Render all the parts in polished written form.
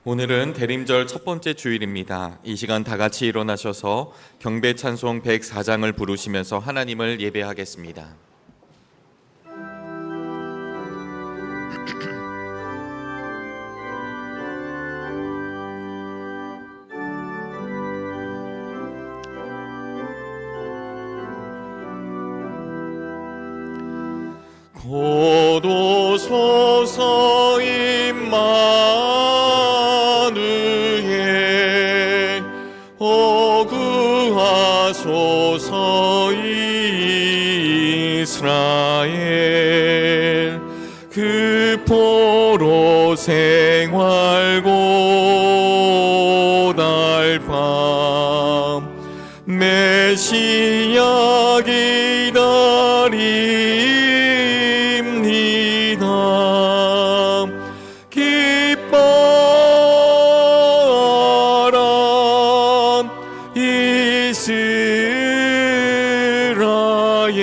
오늘은 대림절 첫 번째 주일입니다. 이 시간 다 같이 일어나셔서 경배 찬송 104장을 부르시면서 하나님을 예배하겠습니다. 고도소서 임마누엘 구하소서 이스라엘 그 포로 생활고 달밤 메시아 기다립니다. 기뻐라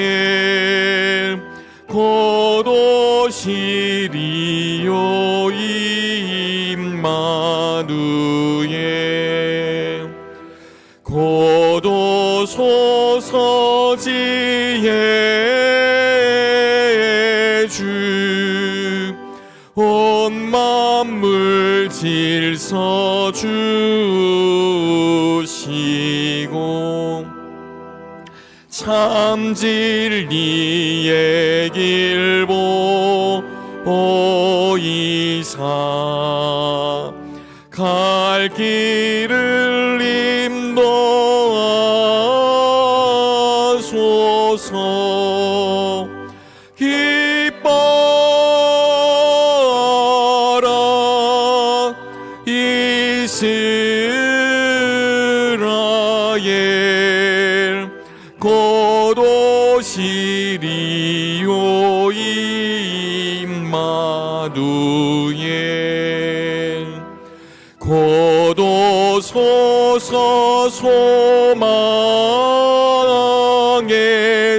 이스라엘 곧 오시리요 임마누엘 곧 오소서 지혜 주 온 만물 질서 주시고 참 진리의 길 보이사 갈 길을 인도하소서. 기뻐라 이스라엘 곧 오시리요 임마누엘 곧 오소서 소망의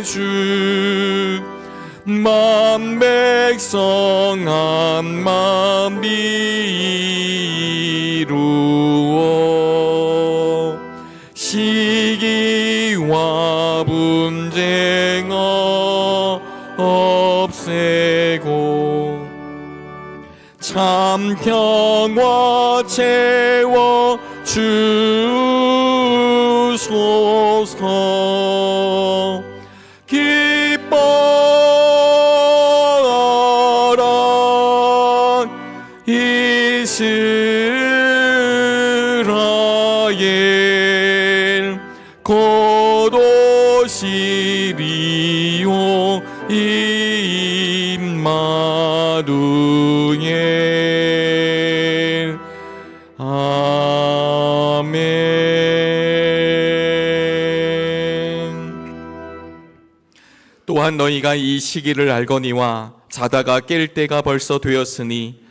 주 만 백성 한 마음 이루어 시기와 분쟁 없애고 참 평화 채워 주소서. 기뻐라 이스라엘 곧 오시리요 임마누엘. 아멘. 또한 너희가 이 시기를 알거니와 자다가 깰 때가 벌써 되었으니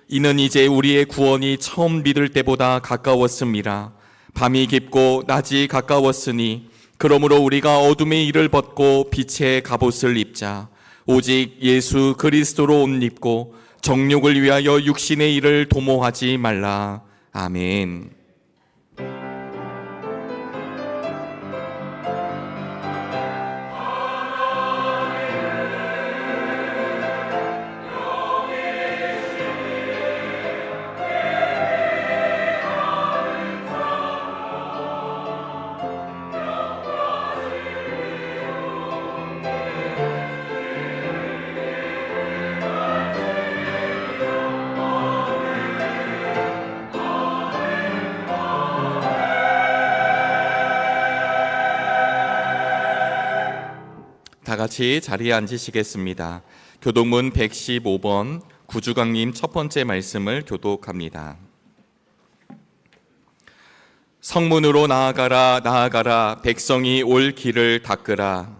이는 이제 우리의 구원이 처음 믿을 때보다 가까웠음이라. 밤이 깊고 낮이 가까웠으니 그러므로 우리가 어둠의 일을 벗고 빛의 갑옷을 입자. 오직 예수 그리스도로 옷 입고 정욕을 위하여 육신의 일을 도모하지 말라. 아멘. 다 같이 자리에 앉으시겠습니다. 교독문 115번 구주강님 첫 번째 말씀을 교독합니다. 성문으로 나아가라 나아가라 백성이 올 길을 닦으라.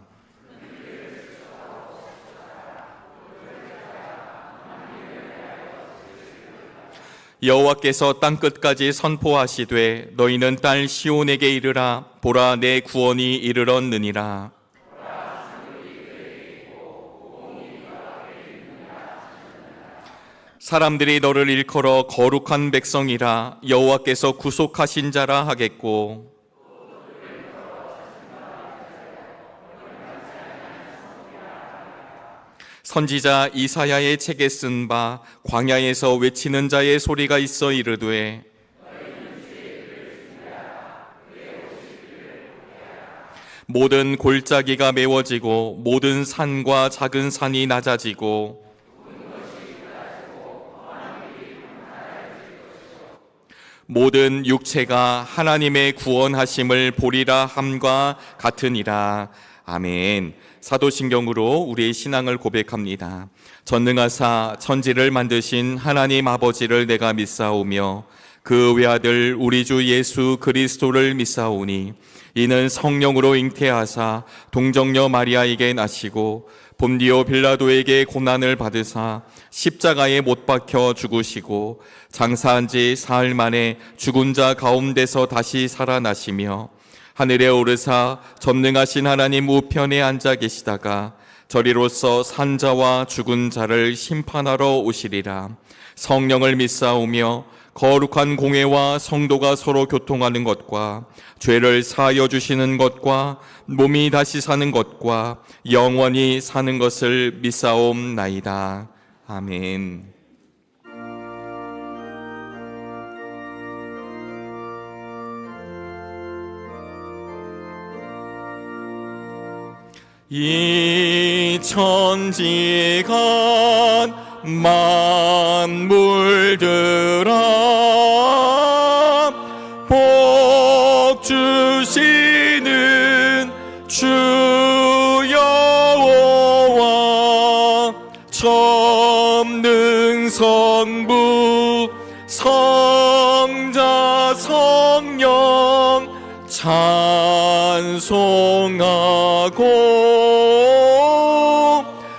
여호와께서 땅끝까지 선포하시되 너희는 딸 시온에게 이르라. 보라 내 구원이 이르렀느니라. 사람들이 너를 일컬어 거룩한 백성이라 여호와께서 구속하신 자라 하겠고, 선지자 이사야의 책에 쓴 바 광야에서 외치는 자의 소리가 있어 이르되, 모든 골짜기가 메워지고 모든 산과 작은 산이 낮아지고 모든 육체가 하나님의 구원하심을 보리라 함과 같으니라. 아멘. 사도신경으로 우리의 신앙을 고백합니다. 전능하사 천지를 만드신 하나님 아버지를 내가 믿사오며 그 외아들 우리 주 예수 그리스도를 믿사오니 이는 성령으로 잉태하사 동정녀 마리아에게 나시고 본디오 빌라도에게 고난을 받으사 십자가에 못 박혀 죽으시고 장사한 지 사흘 만에 죽은 자 가운데서 다시 살아나시며 하늘에 오르사 전능하신 하나님 우편에 앉아 계시다가 저리로서 산자와 죽은 자를 심판하러 오시리라. 성령을 믿사오며 거룩한 공회와 성도가 서로 교통하는 것과 죄를 사하여 주시는 것과 몸이 다시 사는 것과 영원히 사는 것을 믿사옵나이다. 아멘. 이 천지간 만물들아 복 주시는 주 여호와 전능성부 성자 성령 찬송하고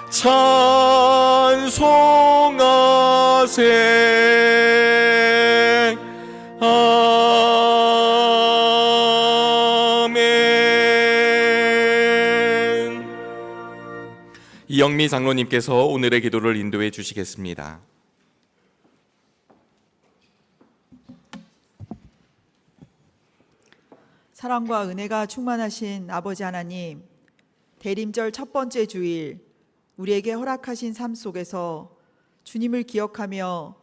찬송하세. 아멘. 이영미 장로님께서 오늘의 기도를 인도해 주시겠습니다. 사랑과 은혜가 충만하신 아버지 하나님, 대림절 첫 번째 주일 우리에게 허락하신 삶 속에서 주님을 기억하며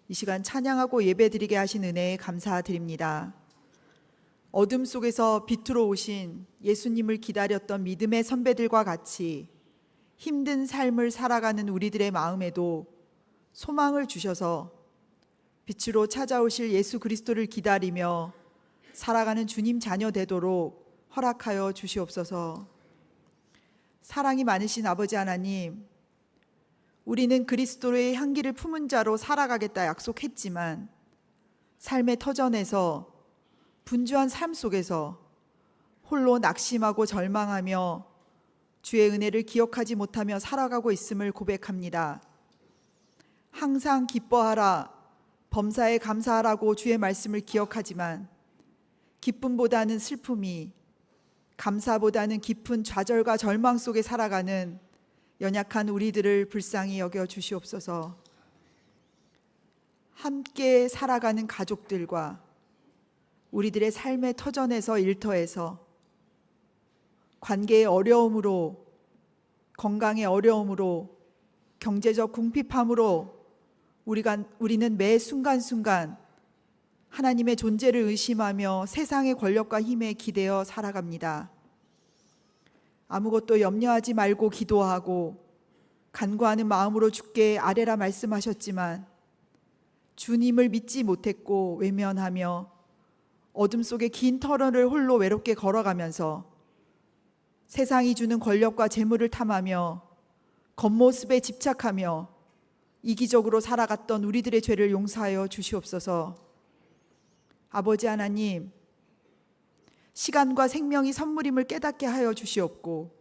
이 시간 찬양하고 예배드리게 하신 은혜에 감사드립니다. 어둠 속에서 빛으로 오신 예수님을 기다렸던 믿음의 선배들과 같이 힘든 삶을 살아가는 우리들의 마음에도 소망을 주셔서 빛으로 찾아오실 예수 그리스도를 기다리며 살아가는 주님 자녀 되도록 허락하여 주시옵소서. 사랑이 많으신 아버지 하나님, 우리는 그리스도의 향기를 품은 자로 살아가겠다 약속했지만 삶의 터전에서 분주한 삶 속에서 홀로 낙심하고 절망하며 주의 은혜를 기억하지 못하며 살아가고 있음을 고백합니다. 항상 기뻐하라, 범사에 감사하라고 주의 말씀을 기억하지만 기쁨보다는 슬픔이, 감사보다는 깊은 좌절과 절망 속에 살아가는 연약한 우리들을 불쌍히 여겨 주시옵소서. 함께 살아가는 가족들과 우리들의 삶의 터전에서 일터에서 관계의 어려움으로, 건강의 어려움으로, 경제적 궁핍함으로 우리는 매 순간순간 하나님의 존재를 의심하며 세상의 권력과 힘에 기대어 살아갑니다. 아무것도 염려하지 말고 기도하고 간구하는 마음으로 주께 아뢰라 말씀하셨지만 주님을 믿지 못했고 외면하며 어둠 속의 긴 터널을 홀로 외롭게 걸어가면서 세상이 주는 권력과 재물을 탐하며 겉모습에 집착하며 이기적으로 살아갔던 우리들의 죄를 용서하여 주시옵소서. 아버지 하나님, 시간과 생명이 선물임을 깨닫게 하여 주시옵고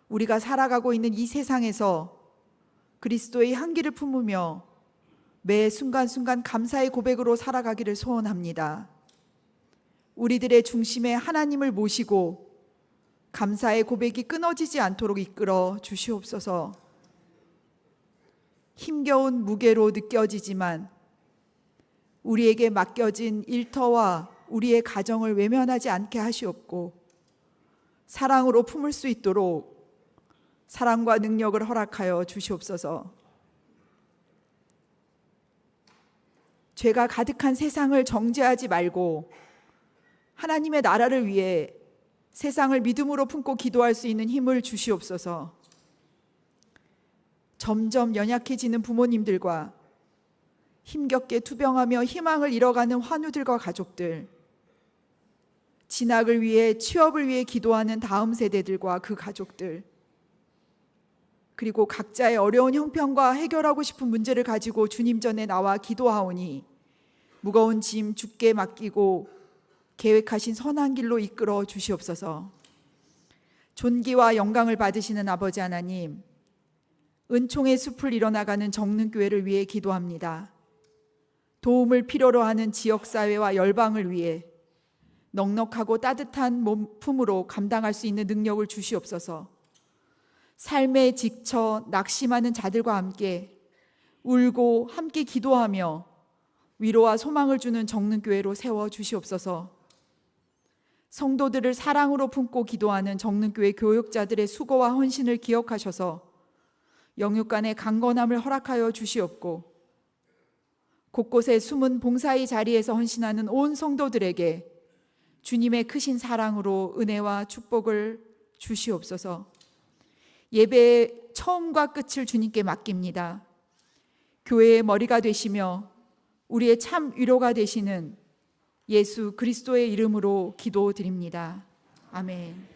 우리가 살아가고 있는 이 세상에서 그리스도의 향기를 품으며 매 순간순간 감사의 고백으로 살아가기를 소원합니다. 우리들의 중심에 하나님을 모시고 감사의 고백이 끊어지지 않도록 이끌어 주시옵소서. 힘겨운 무게로 느껴지지만 우리에게 맡겨진 일터와 우리의 가정을 외면하지 않게 하시옵고 사랑으로 품을 수 있도록 사랑과 능력을 허락하여 주시옵소서. 죄가 가득한 세상을 정죄하지 말고 하나님의 나라를 위해 세상을 믿음으로 품고 기도할 수 있는 힘을 주시옵소서. 점점 연약해지는 부모님들과 힘겹게 투병하며 희망을 잃어가는 환우들과 가족들, 진학을 위해 취업을 위해 기도하는 다음 세대들과 그 가족들, 그리고 각자의 어려운 형편과 해결하고 싶은 문제를 가지고 주님 전에 나와 기도하오니 무거운 짐 주께 맡기고 계획하신 선한 길로 이끌어 주시옵소서. 존귀와 영광을 받으시는 아버지 하나님, 은총의 숲을 이뤄나가는 정능교회를 위해 기도합니다. 도움을 필요로 하는 지역사회와 열방을 위해 넉넉하고 따뜻한 몸품으로 감당할 수 있는 능력을 주시옵소서. 삶에 지쳐 낙심하는 자들과 함께 울고 함께 기도하며 위로와 소망을 주는 정능교회로 세워 주시옵소서. 성도들을 사랑으로 품고 기도하는 정능교회 교육자들의 수고와 헌신을 기억하셔서 영육간의 강건함을 허락하여 주시옵고 곳곳에 숨은 봉사의 자리에서 헌신하는 온 성도들에게 주님의 크신 사랑으로 은혜와 축복을 주시옵소서. 예배의 처음과 끝을 주님께 맡깁니다. 교회의 머리가 되시며 우리의 참 위로가 되시는 예수 그리스도의 이름으로 기도드립니다. 아멘.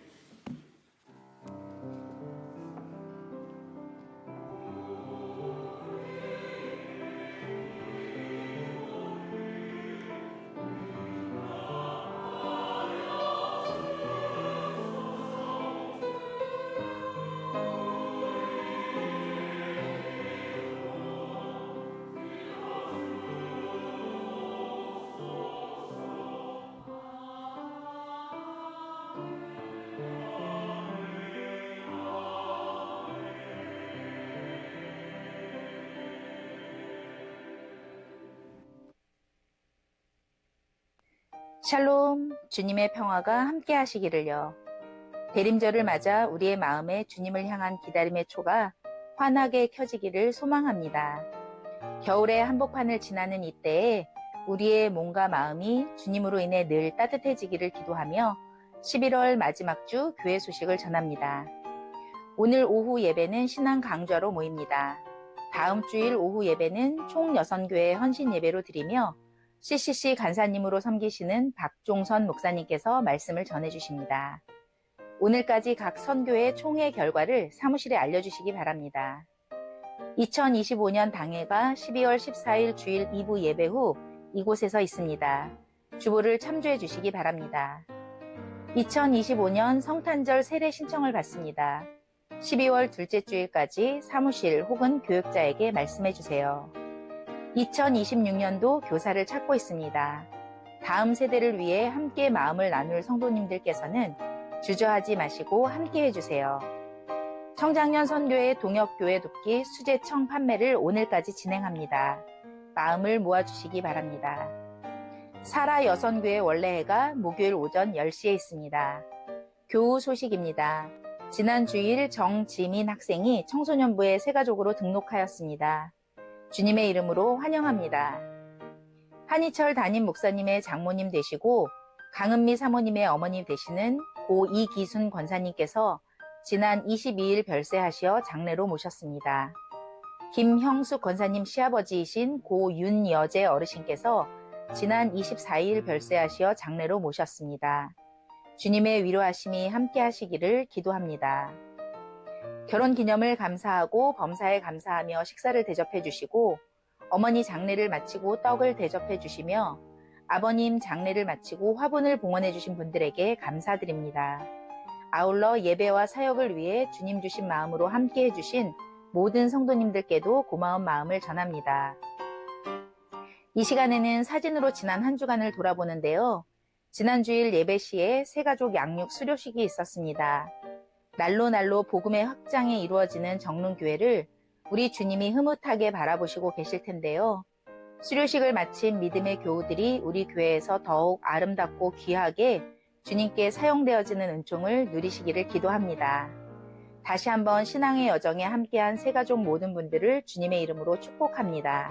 샬롬, 주님의 평화가 함께 하시기를요. 대림절을 맞아 우리의 마음에 주님을 향한 기다림의 초가 환하게 켜지기를 소망합니다. 겨울의 한복판을 지나는 이때에 우리의 몸과 마음이 주님으로 인해 늘 따뜻해지기를 기도하며 11월 마지막 주 교회 소식을 전합니다. 오늘 오후 예배는 신앙 강좌로 모입니다. 다음 주일 오후 예배는 총 여선교회 헌신 예배로 드리며 CCC 간사님으로 섬기시는 박종선 목사님께서 말씀을 전해주십니다. 오늘까지 각 선교회 총회 결과를 사무실에 알려주시기 바랍니다. 2025년 당회가 12월 14일 주일 2부 예배 후 이곳에서 있습니다. 주보를 참조해 주시기 바랍니다. 2025년 성탄절 세례 신청을 받습니다. 12월 둘째 주일까지 사무실 혹은 교육자에게 말씀해 주세요. 2026년도 교사를 찾고 있습니다. 다음 세대를 위해 함께 마음을 나눌 성도님들께서는 주저하지 마시고 함께 해주세요. 청장년 선교회 동역교회 돕기 수제청 판매를 오늘까지 진행합니다. 마음을 모아주시기 바랍니다. 사라 여선교회 원래회가 목요일 오전 10시에 있습니다. 교우 소식입니다. 지난 주일 정지민 학생이 청소년부에 새가족으로 등록하였습니다. 주님의 이름으로 환영합니다. 한희철 담임 목사님의 장모님 되시고 강은미 사모님의 어머니 되시는 고 이기순 권사님께서 지난 22일 별세하시어 장례로 모셨습니다. 김형숙 권사님 시아버지이신 고 윤여재 어르신께서 지난 24일 별세하시어 장례로 모셨습니다. 주님의 위로하심이 함께 하시기를 기도합니다. 결혼기념을 감사하고 범사에 감사하며 식사를 대접해 주시고 어머니 장례를 마치고 떡을 대접해 주시며 아버님 장례를 마치고 화분을 봉헌해 주신 분들에게 감사드립니다. 아울러 예배와 사역을 위해 주님 주신 마음으로 함께 해주신 모든 성도님들께도 고마운 마음을 전합니다. 이 시간에는 사진으로 지난 한 주간을 돌아보는데요. 지난 주일 예배 시에 새가족 양육 수료식이 있었습니다. 날로 복음의 확장이 이루어지는 정릉교회를 우리 주님이 흐뭇하게 바라보시고 계실 텐데요. 수료식을 마친 믿음의 교우들이 우리 교회에서 더욱 아름답고 귀하게 주님께 사용되어지는 은총을 누리시기를 기도합니다. 다시 한번 신앙의 여정에 함께한 새가족 모든 분들을 주님의 이름으로 축복합니다.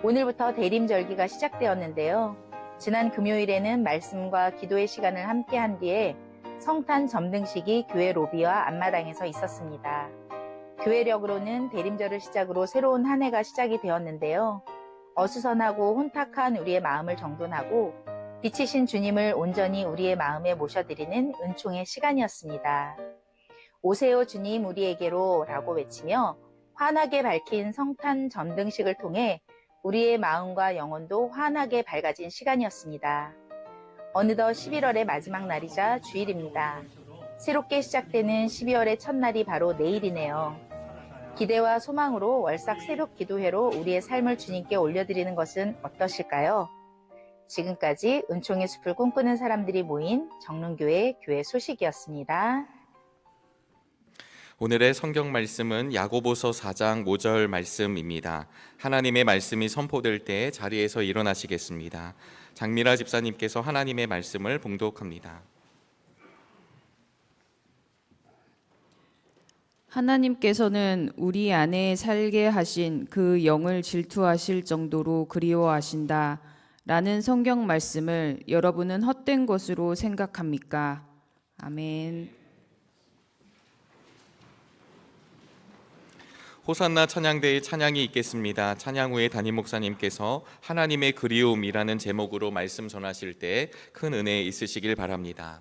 오늘부터 대림절기가 시작되었는데요. 지난 금요일에는 말씀과 기도의 시간을 함께한 뒤에 성탄 점등식이 교회 로비와 앞마당에서 있었습니다. 교회력으로는 대림절을 시작으로 새로운 한 해가 시작이 되었는데요. 어수선하고 혼탁한 우리의 마음을 정돈하고 빛이신 주님을 온전히 우리의 마음에 모셔드리는 은총의 시간이었습니다. 오세요 주님 우리에게로 라고 외치며 환하게 밝힌 성탄 점등식을 통해 우리의 마음과 영혼도 환하게 밝아진 시간이었습니다. 어느덧 11월의 마지막 날이자 주일입니다. 새롭게 시작되는 12월의 첫날이 바로 내일이네요. 기대와 소망으로 월삭 새벽 기도회로 우리의 삶을 주님께 올려드리는 것은 어떠실까요? 지금까지 은총의 숲을 꿈꾸는 사람들이 모인 정릉교회 교회 소식이었습니다. 오늘의 성경 말씀은 야고보서 4장 5절 말씀입니다. 하나님의 말씀이 선포될 때 자리에서 일어나시겠습니다. 장미라 집사님께서 하나님의 말씀을 봉독합니다. 하나님께서는 우리 안에 살게 하신 그 영을 질투하실 정도로 그리워하신다 라는 성경 말씀을 여러분은 헛된 것으로 생각합니까? 아멘. 호산나 찬양대의 찬양이 있겠습니다. 찬양 후에 담임 목사님께서 하나님의 그리움이라는 제목으로 말씀 전하실 때 큰 은혜 있으시길 바랍니다.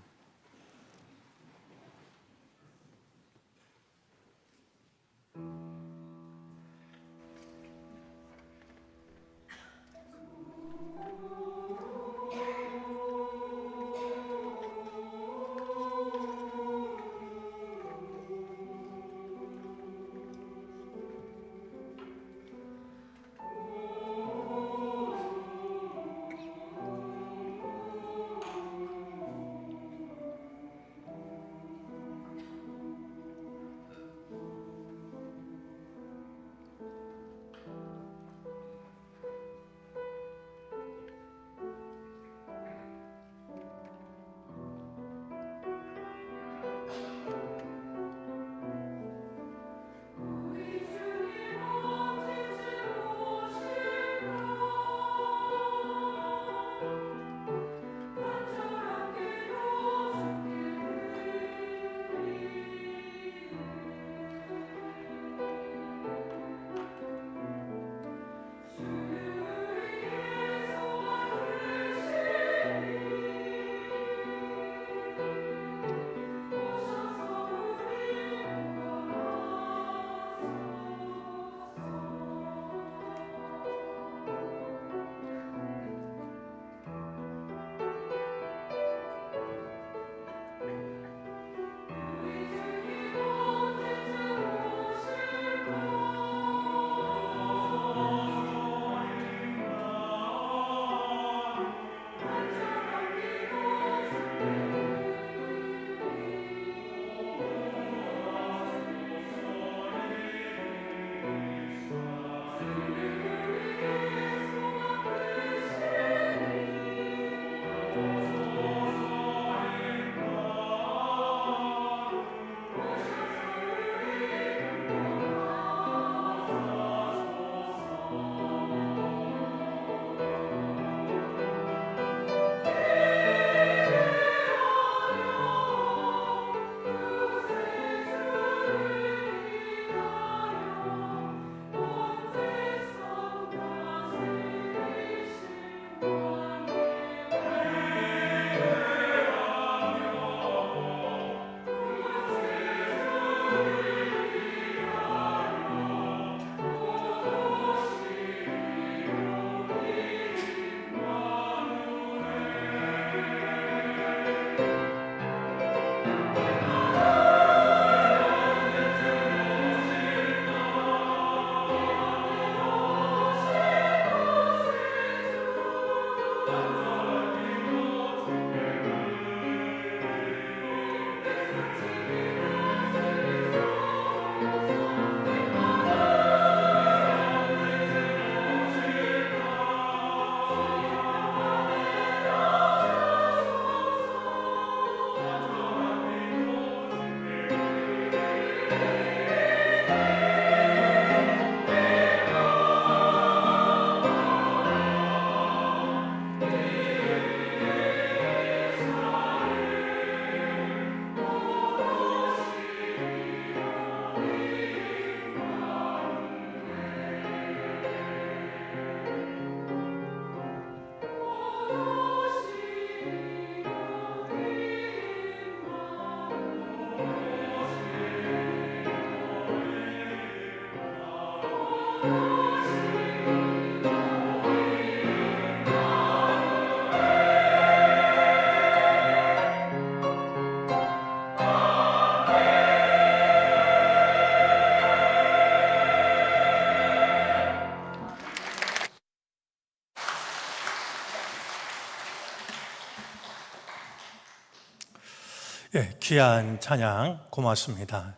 귀한 찬양 고맙습니다.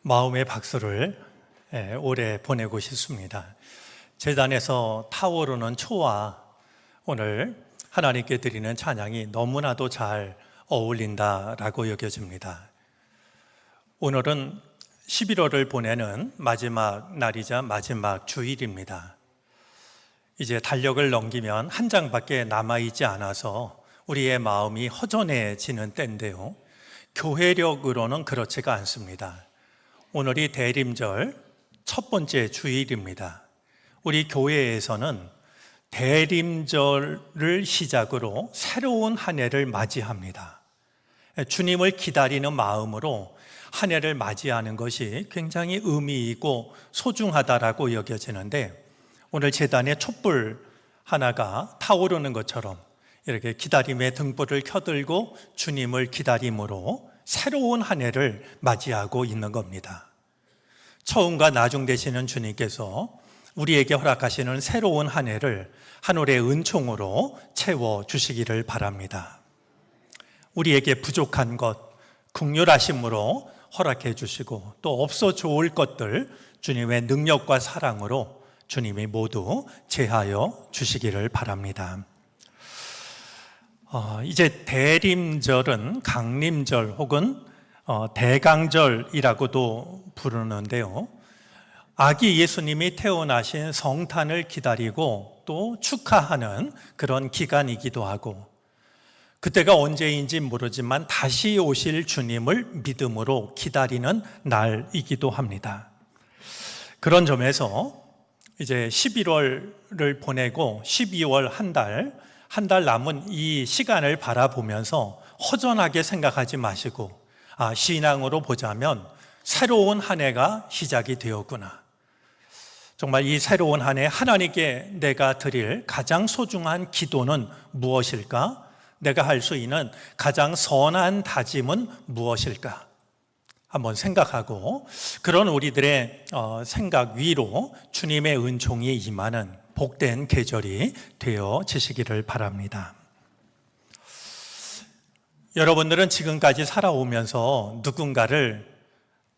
마음의 박수를 오래 보내고 싶습니다. 제단에서 타오르는 초와 오늘 하나님께 드리는 찬양이 너무나도 잘 어울린다라고 여겨집니다. 오늘은 11월을 보내는 마지막 날이자 마지막 주일입니다. 이제 달력을 넘기면 한 장밖에 남아있지 않아서 우리의 마음이 허전해지는 때인데요. 교회력으로는 그렇지가 않습니다. 오늘이 대림절 첫 번째 주일입니다. 우리 교회에서는 대림절을 시작으로 새로운 한 해를 맞이합니다. 주님을 기다리는 마음으로 한 해를 맞이하는 것이 굉장히 의미 있고 소중하다라고 여겨지는데, 오늘 제단에 촛불 하나가 타오르는 것처럼 이렇게 기다림의 등불을 켜들고 주님을 기다림으로 새로운 한 해를 맞이하고 있는 겁니다. 처음과 나중 되시는 주님께서 우리에게 허락하시는 새로운 한 해를 하늘의 은총으로 채워주시기를 바랍니다. 우리에게 부족한 것 긍휼하심으로 허락해 주시고, 또 없어 좋을 것들 주님의 능력과 사랑으로 주님이 모두 제하여 주시기를 바랍니다. 이제 대림절은 강림절 혹은 대강절이라고도 부르는데요. 아기 예수님이 태어나신 성탄을 기다리고 또 축하하는 그런 기간이기도 하고, 그때가 언제인지 모르지만 다시 오실 주님을 믿음으로 기다리는 날이기도 합니다. 그런 점에서 이제 11월을 보내고 12월 한 달 남은 이 시간을 바라보면서 허전하게 생각하지 마시고, 신앙으로 보자면 새로운 한 해가 시작이 되었구나. 정말 이 새로운 한 해 하나님께 내가 드릴 가장 소중한 기도는 무엇일까? 내가 할 수 있는 가장 선한 다짐은 무엇일까? 한번 생각하고, 그런 우리들의 생각 위로 주님의 은총이 임하는 복된 계절이 되어지시기를 바랍니다. 여러분들은 지금까지 살아오면서 누군가를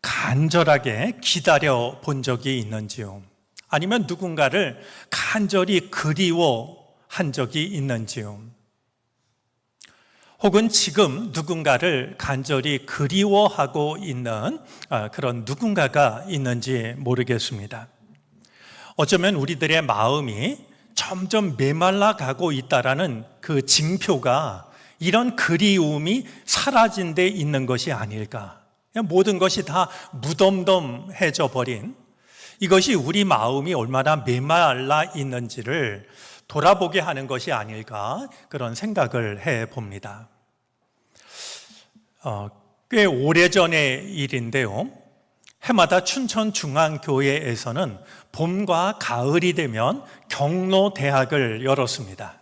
간절하게 기다려 본 적이 있는지요? 아니면 누군가를 간절히 그리워한 적이 있는지요? 혹은 지금 누군가를 간절히 그리워하고 있는 그런 누군가가 있는지 모르겠습니다. 어쩌면 우리들의 마음이 점점 메말라 가고 있다라는 그 징표가 이런 그리움이 사라진 데 있는 것이 아닐까. 그냥 모든 것이 다 무덤덤해져 버린, 이것이 우리 마음이 얼마나 메말라 있는지를 돌아보게 하는 것이 아닐까, 그런 생각을 해봅니다. 꽤 오래전의 일인데요. 해마다 춘천중앙교회에서는 봄과 가을이 되면 경로대학을 열었습니다.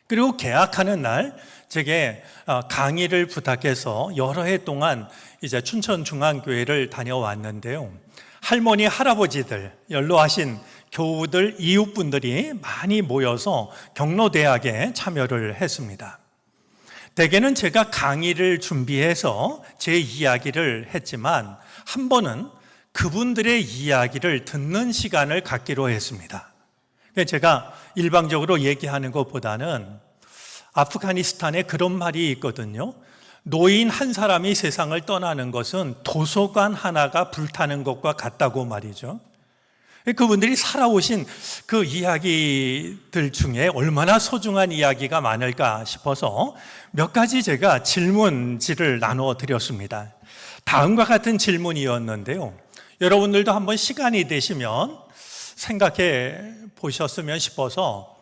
그리고 개학하는 날 제게 강의를 부탁해서 여러 해 동안 이제 춘천중앙교회를 다녀왔는데요. 할머니, 할아버지들, 연로하신 교우들, 이웃분들이 많이 모여서 경로대학에 참여를 했습니다. 대개는 제가 강의를 준비해서 제 이야기를 했지만, 한 번은 그분들의 이야기를 듣는 시간을 갖기로 했습니다. 제가 일방적으로 얘기하는 것보다는 아프가니스탄에 그런 말이 있거든요. 노인 한 사람이 세상을 떠나는 것은 도서관 하나가 불타는 것과 같다고 말이죠. 그분들이 살아오신 그 이야기들 중에 얼마나 소중한 이야기가 많을까 싶어서 몇 가지 제가 질문지를 나누어 드렸습니다. 다음과 같은 질문이었는데요. 여러분들도 한번 시간이 되시면 생각해 보셨으면 싶어서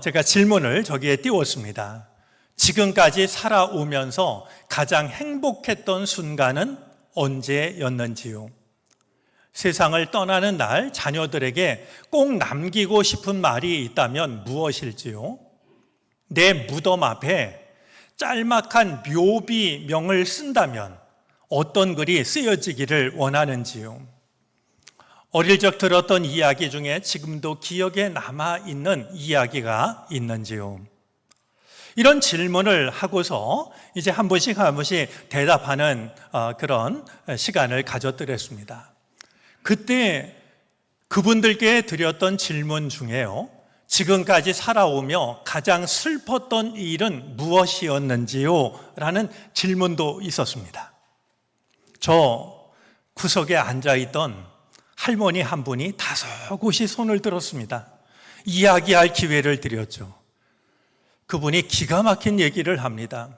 제가 질문을 저기에 띄웠습니다. 지금까지 살아오면서 가장 행복했던 순간은 언제였는지요? 세상을 떠나는 날 자녀들에게 꼭 남기고 싶은 말이 있다면 무엇일지요? 내 무덤 앞에 짤막한 묘비명을 쓴다면 어떤 글이 쓰여지기를 원하는지요? 어릴 적 들었던 이야기 중에 지금도 기억에 남아있는 이야기가 있는지요? 이런 질문을 하고서 이제 한 번씩 대답하는 그런 시간을 가졌더랬습니다. 그때 그분들께 드렸던 질문 중에요, 지금까지 살아오며 가장 슬펐던 일은 무엇이었는지요? 라는 질문도 있었습니다. 저 구석에 앉아있던 할머니 한 분이 다소곳이 손을 들었습니다. 이야기할 기회를 드렸죠. 그분이 기가 막힌 얘기를 합니다.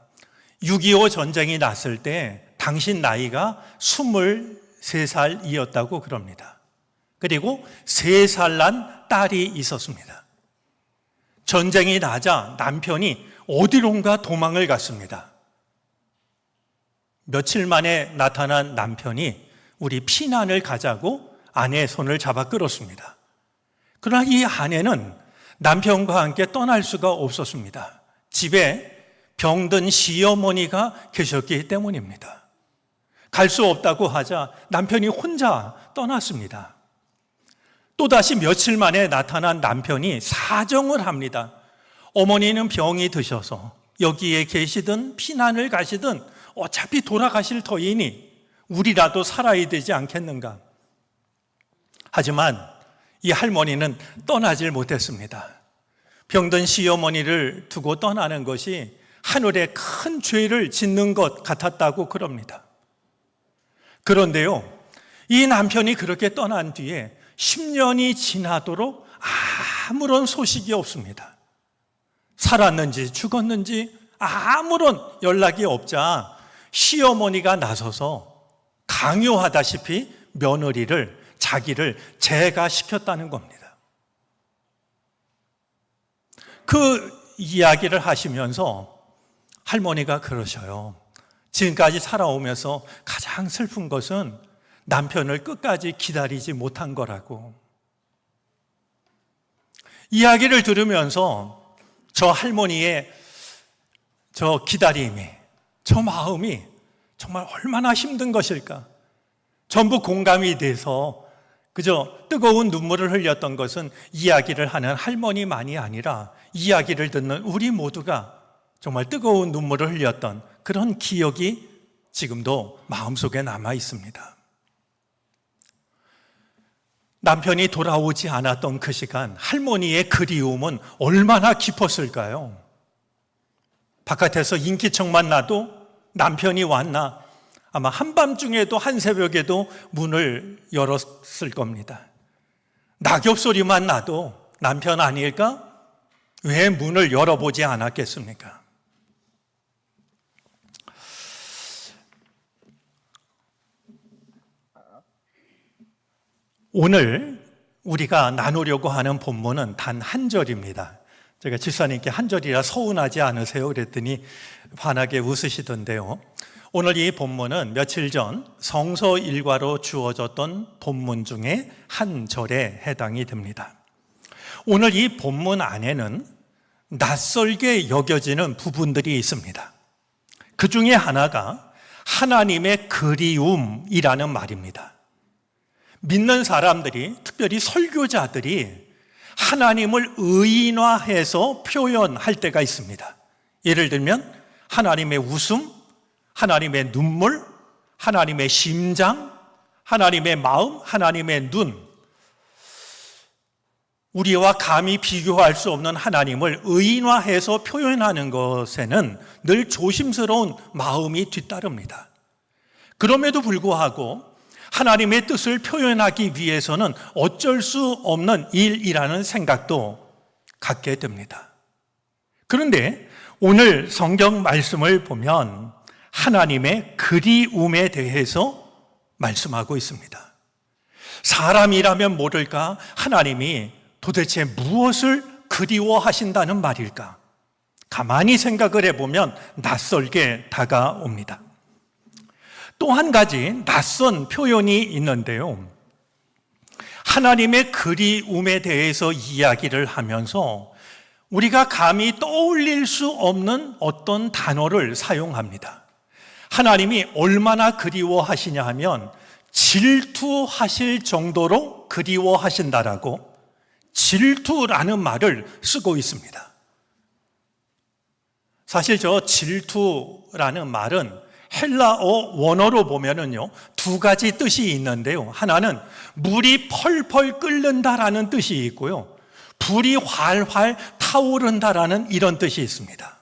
6.25 전쟁이 났을 때 당신 나이가 23살이었다고 그럽니다. 그리고 3살 난 딸이 있었습니다. 전쟁이 나자 남편이 어디론가 도망을 갔습니다. 며칠 만에 나타난 남편이 우리 피난을 가자고 아내의 손을 잡아 끌었습니다. 그러나 이 아내는 남편과 함께 떠날 수가 없었습니다. 집에 병든 시어머니가 계셨기 때문입니다. 갈 수 없다고 하자 남편이 혼자 떠났습니다. 또다시 며칠 만에 나타난 남편이 사정을 합니다. 어머니는 병이 드셔서 여기에 계시든 피난을 가시든 어차피 돌아가실 터이니 우리라도 살아야 되지 않겠는가. 하지만 이 할머니는 떠나질 못했습니다. 병든 시어머니를 두고 떠나는 것이 하늘에 큰 죄를 짓는 것 같았다고 그럽니다. 그런데요, 이 남편이 그렇게 떠난 뒤에 10년이 지나도록 아무런 소식이 없습니다. 살았는지 죽었는지 아무런 연락이 없자 시어머니가 나서서 강요하다시피 며느리를 자기를 제가시켰다는 겁니다. 그 이야기를 하시면서 할머니가 그러셔요. 지금까지 살아오면서 가장 슬픈 것은 남편을 끝까지 기다리지 못한 거라고. 이야기를 들으면서 저 할머니의 저 기다림이, 저 마음이 정말 얼마나 힘든 것일까. 전부 공감이 돼서 그저 뜨거운 눈물을 흘렸던 것은 이야기를 하는 할머니만이 아니라 이야기를 듣는 우리 모두가 정말 뜨거운 눈물을 흘렸던 그런 기억이 지금도 마음속에 남아 있습니다. 남편이 돌아오지 않았던 그 시간, 할머니의 그리움은 얼마나 깊었을까요? 바깥에서 인기척만 나도 남편이 왔나? 아마 한밤중에도 한새벽에도 문을 열었을 겁니다. 낙엽 소리만 나도 남편 아닐까? 왜 문을 열어보지 않았겠습니까? 오늘 우리가 나누려고 하는 본문은 단 한 절입니다. 제가 집사님께 한 절이라 서운하지 않으세요? 그랬더니 환하게 웃으시던데요. 오늘 이 본문은 며칠 전 성서 일과로 주어졌던 본문 중에 한 절에 해당이 됩니다. 오늘 이 본문 안에는 낯설게 여겨지는 부분들이 있습니다. 그 중에 하나가 하나님의 그리움이라는 말입니다. 믿는 사람들이, 특별히 설교자들이 하나님을 의인화해서 표현할 때가 있습니다. 예를 들면 하나님의 웃음, 하나님의 눈물, 하나님의 심장, 하나님의 마음, 하나님의 눈, 우리와 감히 비교할 수 없는 하나님을 의인화해서 표현하는 것에는 늘 조심스러운 마음이 뒤따릅니다. 그럼에도 불구하고 하나님의 뜻을 표현하기 위해서는 어쩔 수 없는 일이라는 생각도 갖게 됩니다. 그런데 오늘 성경 말씀을 보면 하나님의 그리움에 대해서 말씀하고 있습니다. 사람이라면 모를까? 하나님이 도대체 무엇을 그리워하신다는 말일까? 가만히 생각을 해보면 낯설게 다가옵니다. 또 한 가지 낯선 표현이 있는데요. 하나님의 그리움에 대해서 이야기를 하면서 우리가 감히 떠올릴 수 없는 어떤 단어를 사용합니다. 하나님이 얼마나 그리워하시냐 하면 질투하실 정도로 그리워하신다라고 질투라는 말을 쓰고 있습니다. 사실 저 질투라는 말은 헬라어 원어로 보면은요, 두 가지 뜻이 있는데요. 하나는 물이 펄펄 끓는다라는 뜻이 있고요. 불이 활활 타오른다라는 이런 뜻이 있습니다.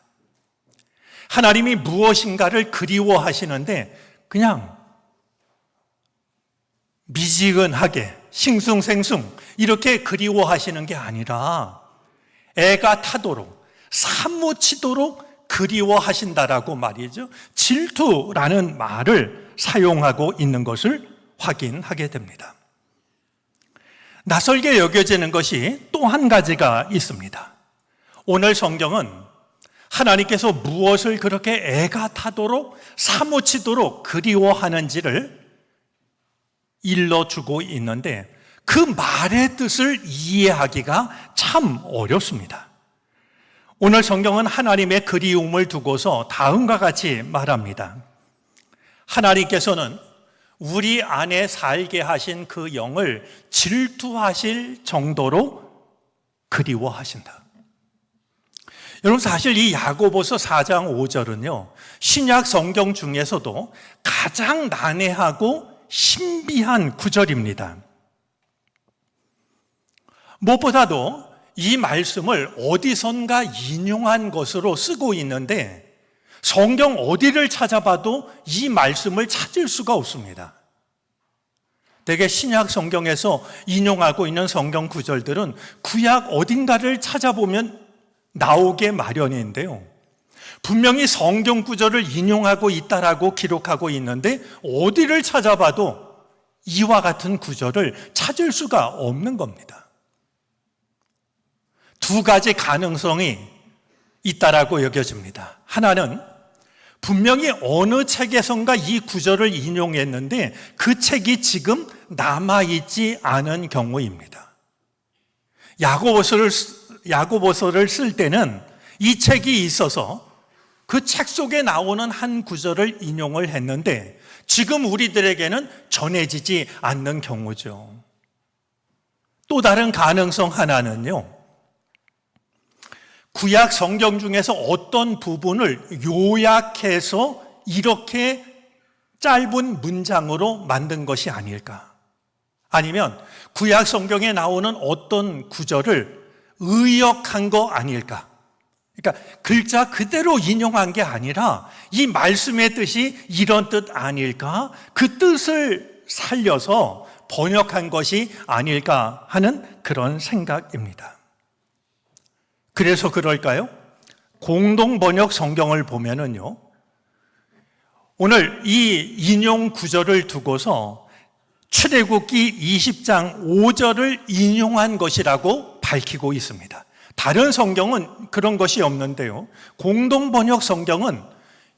하나님이 무엇인가를 그리워하시는데 그냥 미지근하게 싱숭생숭 이렇게 그리워하시는 게 아니라 애가 타도록 사무치도록 그리워하신다라고 말이죠. 질투라는 말을 사용하고 있는 것을 확인하게 됩니다. 낯설게 여겨지는 것이 또 한 가지가 있습니다. 오늘 성경은 하나님께서 무엇을 그렇게 애가 타도록 사무치도록 그리워하는지를 일러주고 있는데 그 말의 뜻을 이해하기가 참 어렵습니다. 오늘 성경은 하나님의 그리움을 두고서 다음과 같이 말합니다. 하나님께서는 우리 안에 살게 하신 그 영을 질투하실 정도로 그리워하신다. 여러분, 사실 이 야고보서 4장 5절은요, 신약 성경 중에서도 가장 난해하고 신비한 구절입니다. 무엇보다도 이 말씀을 어디선가 인용한 것으로 쓰고 있는데 성경 어디를 찾아봐도 이 말씀을 찾을 수가 없습니다. 대개 신약 성경에서 인용하고 있는 성경 구절들은 구약 어딘가를 찾아보면 나오게 마련인데요. 분명히 성경 구절을 인용하고 있다라고 기록하고 있는데 어디를 찾아봐도 이와 같은 구절을 찾을 수가 없는 겁니다. 두 가지 가능성이 있다라고 여겨집니다. 하나는 분명히 어느 책에선가 이 구절을 인용했는데 그 책이 지금 남아있지 않은 경우입니다. 야고보서를 쓸 때는 이 책이 있어서 그 책 속에 나오는 한 구절을 인용을 했는데 지금 우리들에게는 전해지지 않는 경우죠. 또 다른 가능성 하나는요, 구약 성경 중에서 어떤 부분을 요약해서 이렇게 짧은 문장으로 만든 것이 아닐까? 아니면 구약 성경에 나오는 어떤 구절을 의역한 거 아닐까? 그러니까 글자 그대로 인용한 게 아니라 이 말씀의 뜻이 이런 뜻 아닐까? 그 뜻을 살려서 번역한 것이 아닐까 하는 그런 생각입니다. 그래서 그럴까요? 공동 번역 성경을 보면은요, 오늘 이 인용 구절을 두고서 출애굽기 20장 5절을 인용한 것이라고 밝히고 있습니다. 다른 성경은 그런 것이 없는데요. 공동 번역 성경은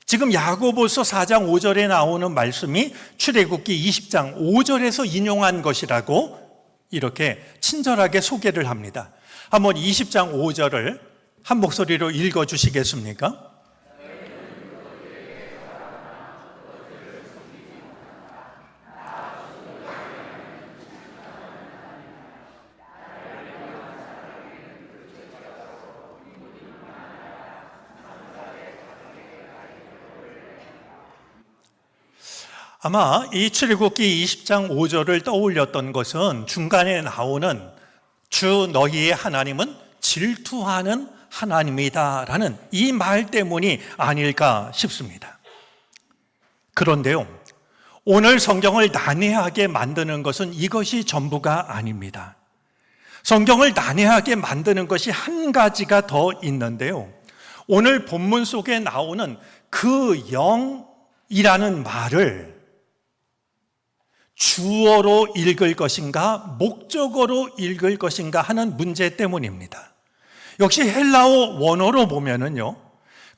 지금 야고보서 4장 5절에 나오는 말씀이 출애굽기 20장 5절에서 인용한 것이라고 이렇게 친절하게 소개를 합니다. 한번 20장 5절을 한 목소리로 읽어 주시겠습니까? 아마 이 출애굽기 20장 5절을 떠올렸던 것은 중간에 나오는 주 너희의 하나님은 질투하는 하나님이다라는 이 말 때문이 아닐까 싶습니다. 그런데요, 오늘 성경을 난해하게 만드는 것은 이것이 전부가 아닙니다. 성경을 난해하게 만드는 것이 한 가지가 더 있는데요. 오늘 본문 속에 나오는 그 영이라는 말을 주어로 읽을 것인가 목적어로 읽을 것인가 하는 문제 때문입니다. 역시 헬라어 원어로 보면은요,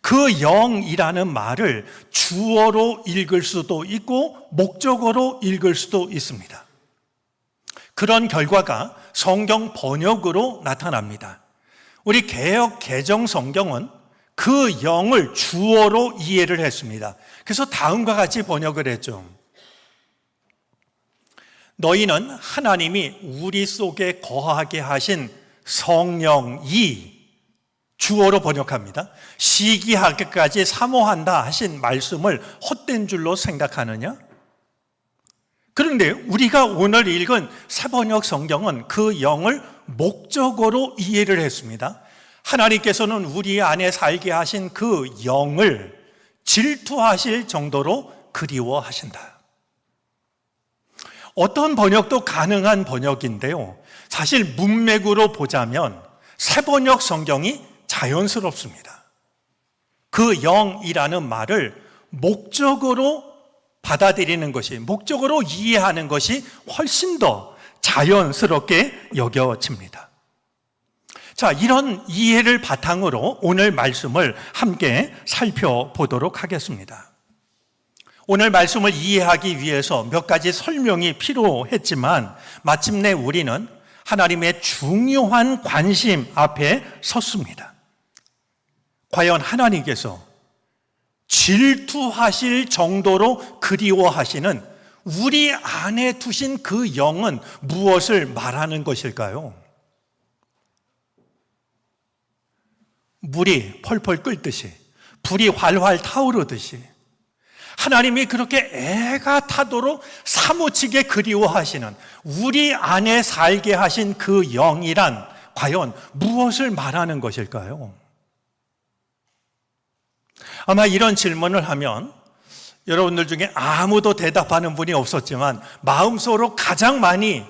그 영이라는 말을 주어로 읽을 수도 있고 목적어로 읽을 수도 있습니다. 그런 결과가 성경 번역으로 나타납니다. 우리 개역 개정 성경은 그 영을 주어로 이해를 했습니다. 그래서 다음과 같이 번역을 했죠. 너희는 하나님이 우리 속에 거하게 하신 성령이 주어로 번역합니다. 시기하기까지 사모한다 하신 말씀을 헛된 줄로 생각하느냐? 그런데 우리가 오늘 읽은 새번역 성경은 그 영을 목적어로 이해를 했습니다. 하나님께서는 우리 안에 살게 하신 그 영을 질투하실 정도로 그리워하신다. 어떤 번역도 가능한 번역인데요. 사실 문맥으로 보자면 새번역 성경이 자연스럽습니다. 그 영이라는 말을 목적으로 받아들이는 것이, 목적으로 이해하는 것이 훨씬 더 자연스럽게 여겨집니다. 자, 이런 이해를 바탕으로 오늘 말씀을 함께 살펴보도록 하겠습니다. 오늘 말씀을 이해하기 위해서 몇 가지 설명이 필요했지만 마침내 우리는 하나님의 중요한 관심 앞에 섰습니다. 과연 하나님께서 질투하실 정도로 그리워하시는 우리 안에 두신 그 영은 무엇을 말하는 것일까요? 물이 펄펄 끓듯이, 불이 활활 타오르듯이 하나님이 그렇게 애가 타도록 사무치게 그리워하시는 우리 안에 살게 하신 그 영이란 과연 무엇을 말하는 것일까요? 아마 이런 질문을 하면 여러분들 중에 아무도 대답하는 분이 없었지만 마음속으로 가장 많이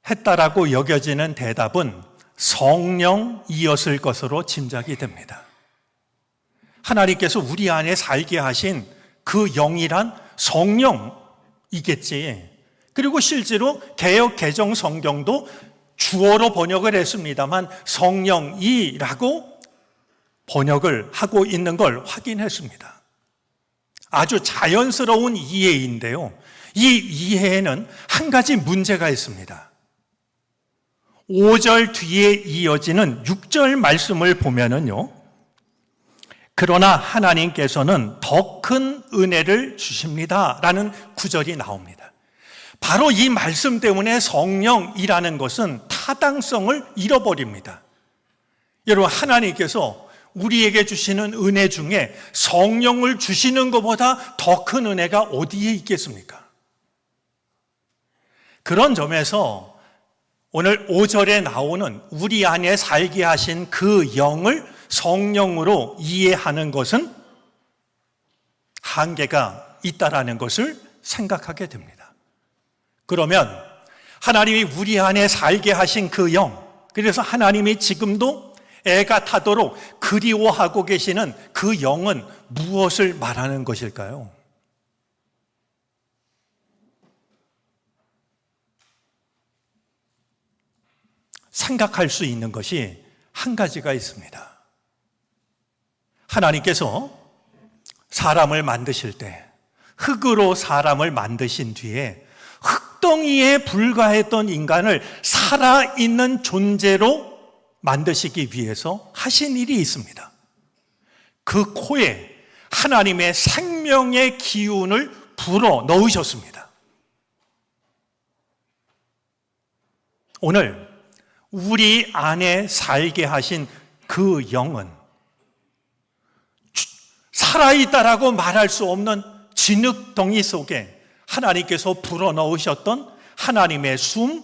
했다라고 여겨지는 대답은 성령이었을 것으로 짐작이 됩니다. 하나님께서 우리 안에 살게 하신 그 영이란 성령이겠지. 그리고 실제로 개역 개정 성경도 주어로 번역을 했습니다만 성령이라고 번역을 하고 있는 걸 확인했습니다. 아주 자연스러운 이해인데요. 이 이해에는 한 가지 문제가 있습니다. 5절 뒤에 이어지는 6절 말씀을 보면은요. 그러나 하나님께서는 더 큰 은혜를 주십니다. 라는 구절이 나옵니다. 바로 이 말씀 때문에 성령이라는 것은 타당성을 잃어버립니다. 여러분, 하나님께서 우리에게 주시는 은혜 중에 성령을 주시는 것보다 더 큰 은혜가 어디에 있겠습니까? 그런 점에서 오늘 5절에 나오는 우리 안에 살게 하신 그 영을 성령으로 이해하는 것은 한계가 있다라는 것을 생각하게 됩니다. 그러면 하나님이 우리 안에 살게 하신 그 영, 그래서 하나님이 지금도 애가 타도록 그리워하고 계시는 그 영은 무엇을 말하는 것일까요? 생각할 수 있는 것이 한 가지가 있습니다. 하나님께서 사람을 만드실 때 흙으로 사람을 만드신 뒤에 흙덩이에 불과했던 인간을 살아있는 존재로 만드시기 위해서 하신 일이 있습니다. 그 코에 하나님의 생명의 기운을 불어 넣으셨습니다. 오늘 우리 안에 살게 하신 그 영은 살아있다라고 말할 수 없는 진흙덩이 속에 하나님께서 불어넣으셨던 하나님의 숨,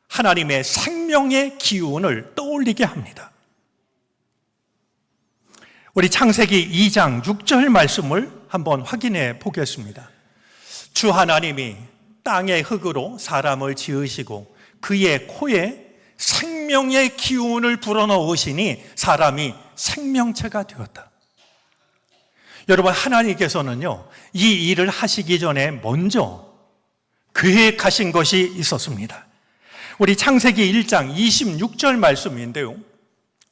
하나님의 생명의 기운을 떠올리게 합니다. 우리 창세기 2장 6절 말씀을 한번 확인해 보겠습니다. 주 하나님이 땅의 흙으로 사람을 지으시고 그의 코에 생명의 기운을 불어넣으시니 사람이 생명체가 되었다. 여러분, 하나님께서는요, 이 일을 하시기 전에 먼저 계획하신 것이 있었습니다. 우리 창세기 1장 26절 말씀인데요.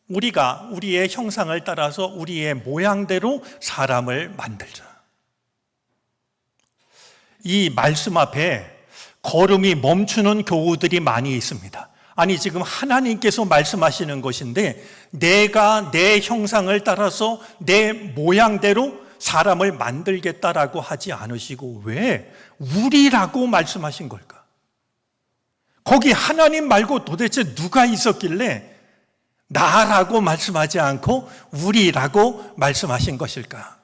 우리가 우리의 형상을 따라서 우리의 모양대로 사람을 만들자. 이 말씀 앞에 걸음이 멈추는 교우들이 많이 있습니다. 아니, 지금 하나님께서 말씀하시는 것인데 내가 내 형상을 따라서 내 모양대로 사람을 만들겠다라고 하지 않으시고 왜 우리라고 말씀하신 걸까? 거기 하나님 말고 도대체 누가 있었길래 나라고 말씀하지 않고 우리라고 말씀하신 것일까?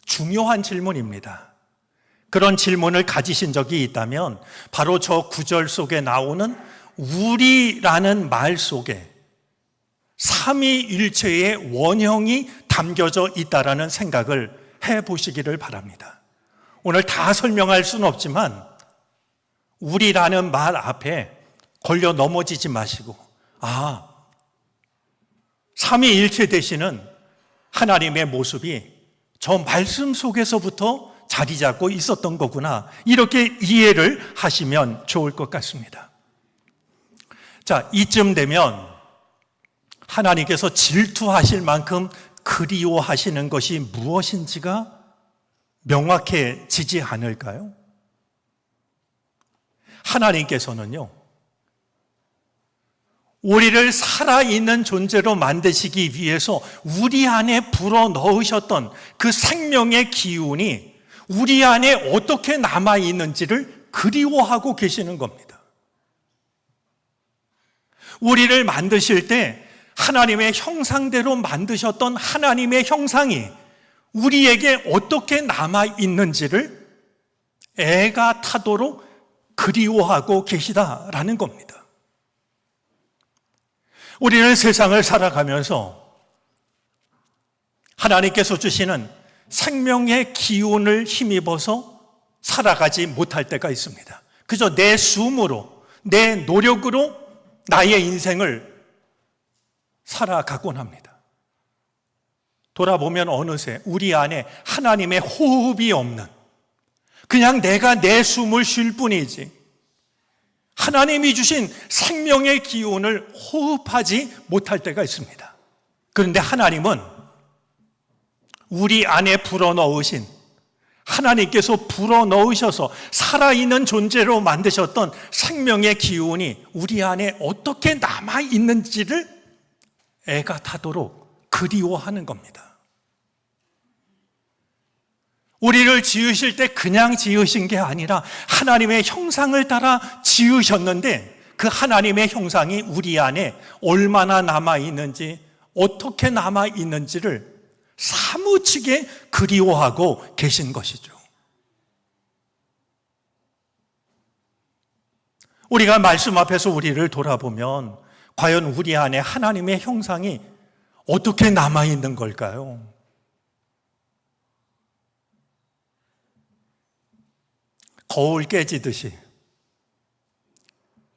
중요한 질문입니다. 그런 질문을 가지신 적이 있다면 바로 저 구절 속에 나오는 우리라는 말 속에 삼위일체의 원형이 담겨져 있다라는 생각을 해보시기를 바랍니다. 오늘 다 설명할 수는 없지만 우리라는 말 앞에 걸려 넘어지지 마시고 삼위일체 되시는 하나님의 모습이 저 말씀 속에서부터 자리 잡고 있었던 거구나, 이렇게 이해를 하시면 좋을 것 같습니다. 자, 이쯤 되면 하나님께서 질투하실 만큼 그리워하시는 것이 무엇인지가 명확해지지 않을까요? 하나님께서는요, 우리를 살아있는 존재로 만드시기 위해서 우리 안에 불어넣으셨던 그 생명의 기운이 우리 안에 어떻게 남아있는지를 그리워하고 계시는 겁니다. 우리를 만드실 때 하나님의 형상대로 만드셨던 하나님의 형상이 우리에게 어떻게 남아있는지를 애가 타도록 그리워하고 계시다라는 겁니다. 우리는 세상을 살아가면서 하나님께서 주시는 생명의 기운을 힘입어서 살아가지 못할 때가 있습니다. 그저 내 숨으로, 내 노력으로 나의 인생을 살아가곤 합니다. 돌아보면 어느새 우리 안에 하나님의 호흡이 없는, 그냥 내가 내 숨을 쉴 뿐이지 하나님이 주신 생명의 기운을 호흡하지 못할 때가 있습니다. 그런데 하나님은 우리 안에 불어넣으신, 하나님께서 불어넣으셔서 살아있는 존재로 만드셨던 생명의 기운이 우리 안에 어떻게 남아있는지를 애가 타도록 그리워하는 겁니다. 우리를 지으실 때 그냥 지으신 게 아니라 하나님의 형상을 따라 지으셨는데 그 하나님의 형상이 우리 안에 얼마나 남아있는지, 어떻게 남아있는지를 사무치게 그리워하고 계신 것이죠. 우리가 말씀 앞에서 우리를 돌아보면 과연 우리 안에 하나님의 형상이 어떻게 남아있는 걸까요? 거울 깨지듯이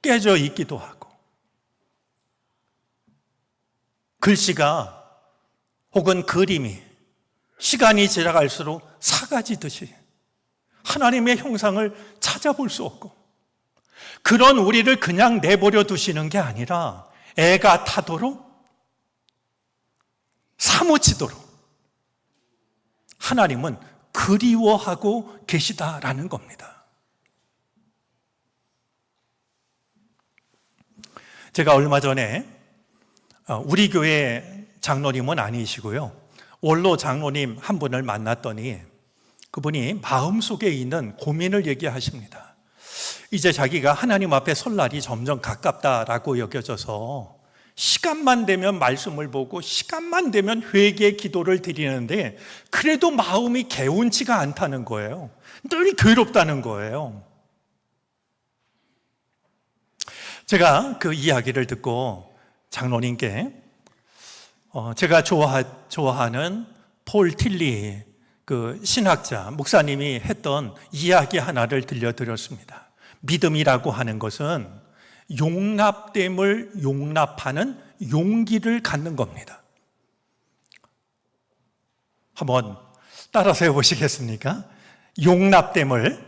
깨져 있기도 하고, 글씨가 혹은 그림이 시간이 지나갈수록 사라지듯이 하나님의 형상을 찾아볼 수 없고, 그런 우리를 그냥 내버려 두시는 게 아니라 애가 타도록, 사무치도록 하나님은 그리워하고 계시다라는 겁니다. 제가 얼마 전에 우리 교회 장로님은 아니시고요, 원로 장로님 한 분을 만났더니 그분이 마음속에 있는 고민을 얘기하십니다. 이제 자기가 하나님 앞에 설 날이 점점 가깝다라고 여겨져서 시간만 되면 말씀을 보고 시간만 되면 회개 기도를 드리는데 그래도 마음이 개운치가 않다는 거예요. 늘 괴롭다는 거예요. 제가 그 이야기를 듣고 장로님께 제가 좋아하는 폴 틸리 그 신학자 목사님이 했던 이야기 하나를 들려드렸습니다. 믿음이라고 하는 것은 용납됨을 용납하는 용기를 갖는 겁니다. 한번 따라서 해보시겠습니까? 용납됨을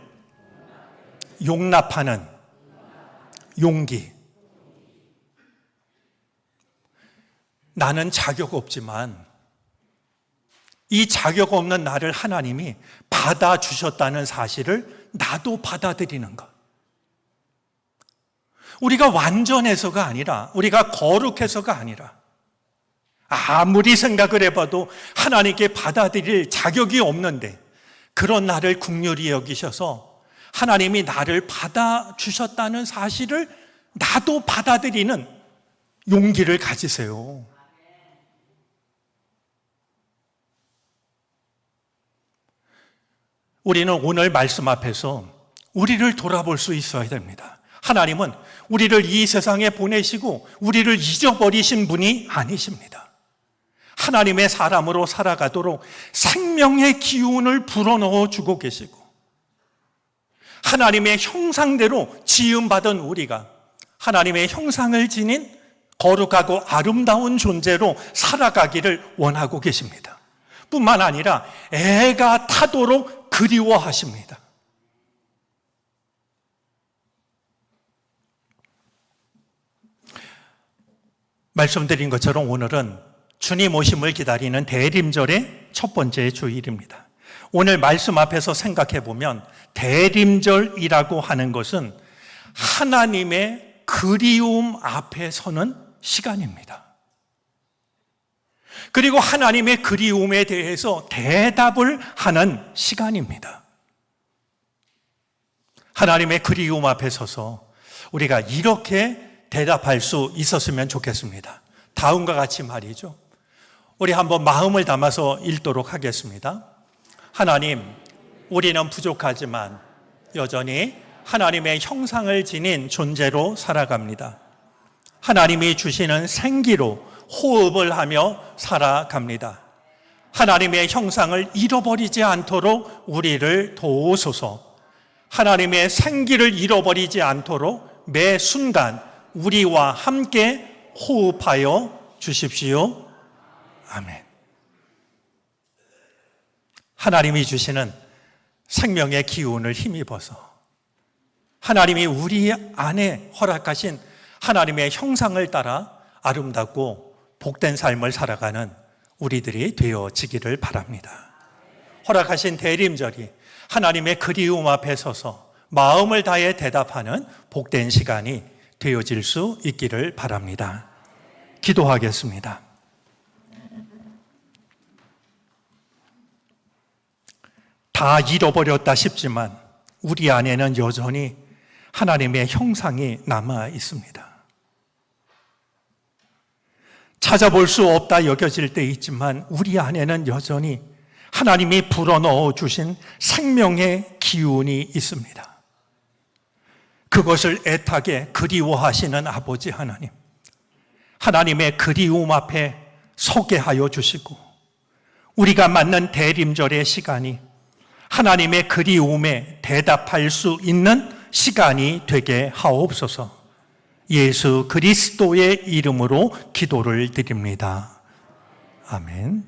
용납하는 용기. 나는 자격 없지만 이 자격 없는 나를 하나님이 받아주셨다는 사실을 나도 받아들이는 것. 우리가 완전해서가 아니라, 우리가 거룩해서가 아니라, 아무리 생각을 해봐도 하나님께 받아들일 자격이 없는데 그런 나를 긍휼히 여기셔서 하나님이 나를 받아주셨다는 사실을 나도 받아들이는 용기를 가지세요. 우리는 오늘 말씀 앞에서 우리를 돌아볼 수 있어야 됩니다. 하나님은 우리를 이 세상에 보내시고 우리를 잊어버리신 분이 아니십니다. 하나님의 사람으로 살아가도록 생명의 기운을 불어넣어 주고 계시고, 하나님의 형상대로 지음받은 우리가 하나님의 형상을 지닌 거룩하고 아름다운 존재로 살아가기를 원하고 계십니다. 뿐만 아니라 애가 타도록 그리워하십니다. 말씀드린 것처럼 오늘은 주님 오심을 기다리는 대림절의 첫 번째 주일입니다. 오늘 말씀 앞에서 생각해 보면 대림절이라고 하는 것은 하나님의 그리움 앞에 서는 시간입니다. 그리고 하나님의 그리움에 대해서 대답을 하는 시간입니다. 하나님의 그리움 앞에 서서 우리가 이렇게 대답할 수 있었으면 좋겠습니다. 다음과 같이 말이죠. 우리 한번 마음을 담아서 읽도록 하겠습니다. 하나님, 우리는 부족하지만 여전히 하나님의 형상을 지닌 존재로 살아갑니다. 하나님이 주시는 생기로 호흡을 하며 살아갑니다. 하나님의 형상을 잃어버리지 않도록 우리를 도우소서. 하나님의 생기를 잃어버리지 않도록 매 순간 우리와 함께 호흡하여 주십시오. 아멘. 하나님이 주시는 생명의 기운을 힘입어서 하나님이 우리 안에 허락하신 하나님의 형상을 따라 아름답고 복된 삶을 살아가는 우리들이 되어지기를 바랍니다. 허락하신 대림절이 하나님의 그리움 앞에 서서 마음을 다해 대답하는 복된 시간이 되어질 수 있기를 바랍니다. 기도하겠습니다. 다 잃어버렸다 싶지만 우리 안에는 여전히 하나님의 형상이 남아 있습니다. 찾아볼 수 없다 여겨질 때 있지만 우리 안에는 여전히 하나님이 불어넣어 주신 생명의 기운이 있습니다. 그것을 애타게 그리워하시는 아버지 하나님, 하나님의 그리움 앞에 서게 하여 주시고 우리가 맞는 대림절의 시간이 하나님의 그리움에 대답할 수 있는 시간이 되게 하옵소서. 예수 그리스도의 이름으로 기도를 드립니다. 아멘.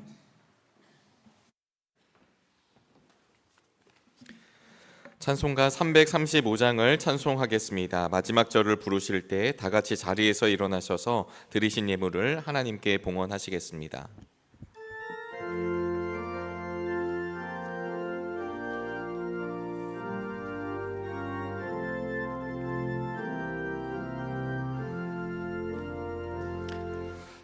찬송가 335장을 찬송하겠습니다. 마지막 절을 부르실 때 다 같이 자리에서 일어나셔서 드리신 예물을 하나님께 봉헌하시겠습니다.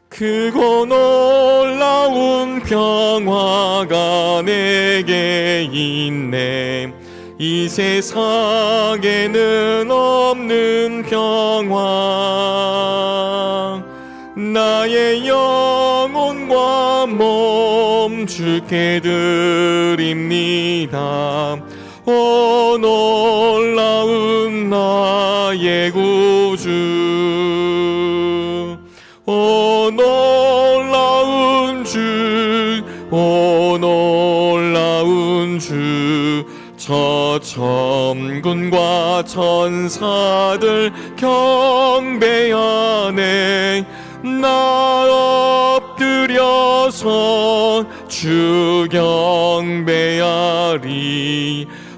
크고 놀라운 평화가 내게 있네. 이 세상에는 없는 평화. 나의 영혼과 몸 주께 드립니다. 오 놀라운 나의 구주. 오 놀라운 주, 오 놀라운 주. 저 천군과 천사들 경배하네. 나 엎드려서 주 경배하리.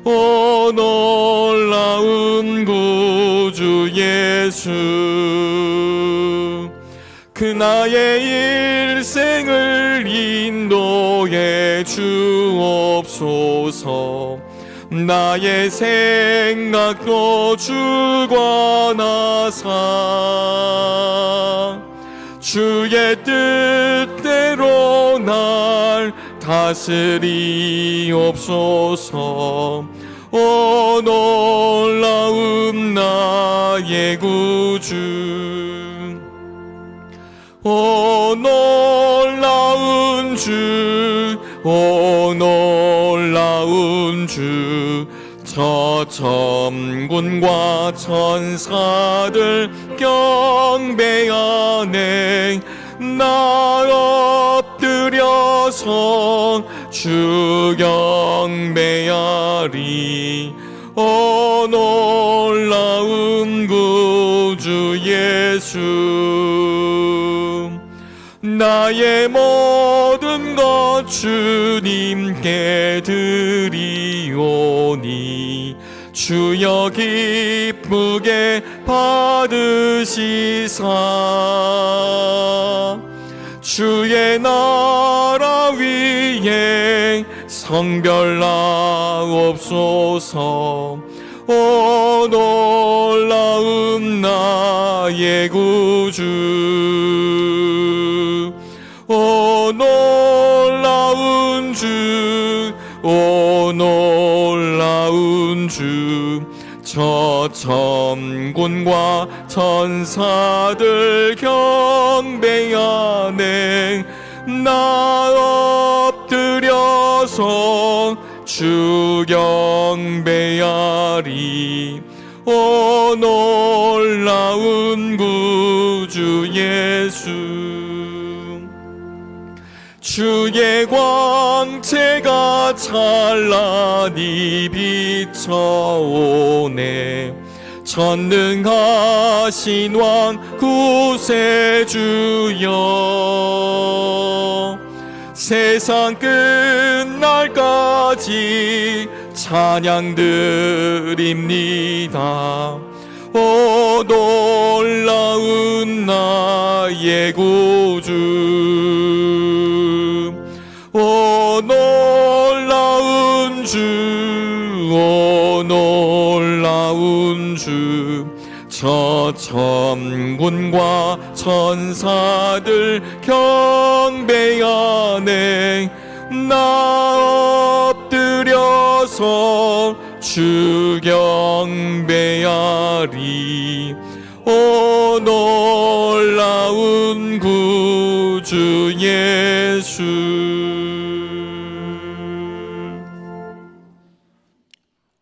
오 놀라운 구주 예수. 그 나의 일생을 인도해 주옵소서. 나의 생각도 주관하사 주의 뜻대로 날 다스리옵소서. 오 놀라운 나의 구주. 오 놀라운 주, 오 놀라운 주, 저 천군과 천사들 경배하네. 나 엎드려서 주 경배하리. 오 놀라운 구주 예수, 나의 모든 것 주님께 드리오니 주여 기쁘게 받으시사. 주의 나라 위에 성별나옵소서. 오 놀라운 나의 구주, 오 놀라운 주, 오 놀라운 주, 저 천군과 천사들 경배하네. 나 엎드려서 주 경배하리. 오 놀라운 구주 예수, 주의 광채가 찬란히 비춰오네. 전능하신 왕 구세주여, 세상 끝날까지 찬양 드립니다. 오 놀라운 나의 구주, 오 놀라운 주, 오 놀라운 주, 저 천군과 천사들 경배하네. 나 엎드려서 주 경배하리. 오 놀라운 구주 예수.